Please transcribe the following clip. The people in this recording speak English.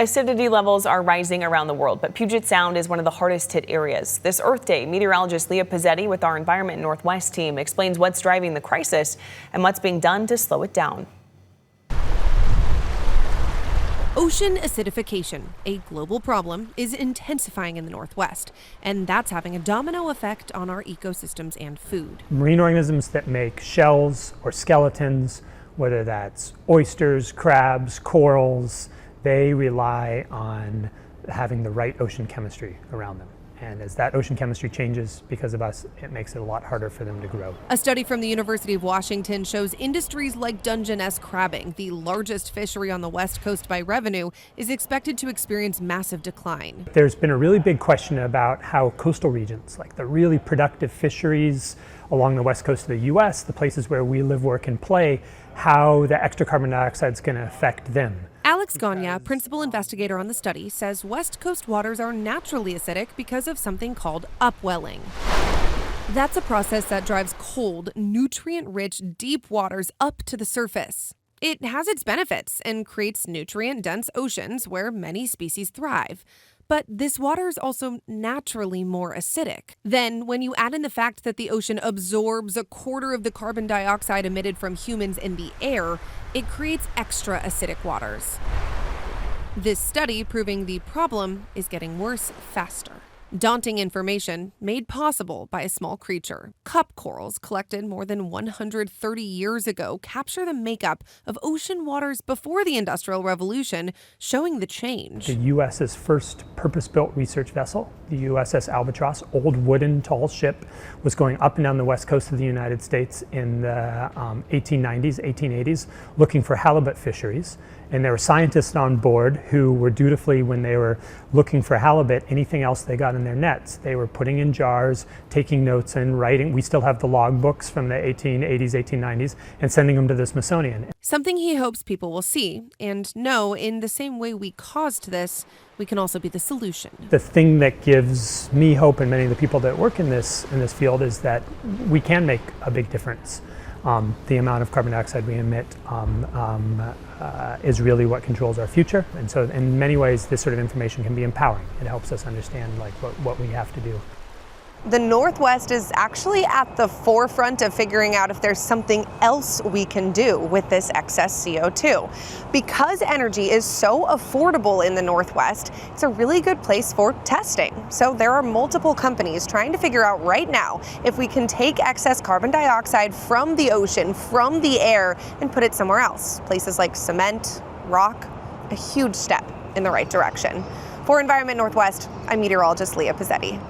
Acidity levels are rising around the world, but Puget Sound is one of the hardest hit areas. This Earth Day, meteorologist Leah Pezzetti with our Environment Northwest team explains what's driving the crisis and what's being done to slow it down. Ocean acidification, a global problem, is intensifying in the Northwest, and that's having a domino effect on our ecosystems and food. Marine organisms that make shells or skeletons, whether that's oysters, crabs, corals, they rely on having the right ocean chemistry around them. And as that ocean chemistry changes because of us, it makes it a lot harder for them to grow. A study from the University of Washington shows industries like Dungeness crabbing, the largest fishery on the West Coast by revenue, is expected to experience massive decline. There's been a really big question about how coastal regions, like the really productive fisheries along the west coast of the U.S., the places where we live, work, and play, how the extra carbon dioxide is going to affect them. Alex Gagna, principal investigator on the study, says West Coast waters are naturally acidic because of something called upwelling. That's a process that drives cold, nutrient-rich, deep waters up to the surface. It has its benefits and creates nutrient-dense oceans where many species thrive. But this water is also naturally more acidic. Then, when you add in the fact that the ocean absorbs a quarter of the carbon dioxide emitted from humans in the air, it creates extra acidic waters. This study proving the problem is getting worse faster. Daunting information made possible by a small creature. Cup corals collected more than 130 years ago capture the makeup of ocean waters before the Industrial Revolution, showing the change. The U.S.'s first purpose-built research vessel, the USS Albatross, old wooden tall ship, was going up and down the west coast of the United States in the 1890s, 1880s, looking for halibut fisheries. And there were scientists on board who were dutifully, when they were looking for halibut, anything else they got in their nets, they were putting in jars, taking notes and writing. We still have the log books from the 1880s, 1890s, and sending them to the Smithsonian. Something he hopes people will see and know, in the same way we caused this, we can also be the solution. The thing that gives me hope, and many of the people that work in this field, is that we can make a big difference. The amount of carbon dioxide we emit is really what controls our future. And so in many ways, this sort of information can be empowering. It helps us understand what we have to do. The Northwest is actually at the forefront of figuring out if there's something else we can do with this excess CO2. Because energy is so affordable in the Northwest, it's a really good place for testing. So there are multiple companies trying to figure out right now if we can take excess carbon dioxide from the ocean, from the air, and put it somewhere else. Places like cement, rock, a huge step in the right direction. For Environment Northwest, I'm meteorologist Leah Pezzetti.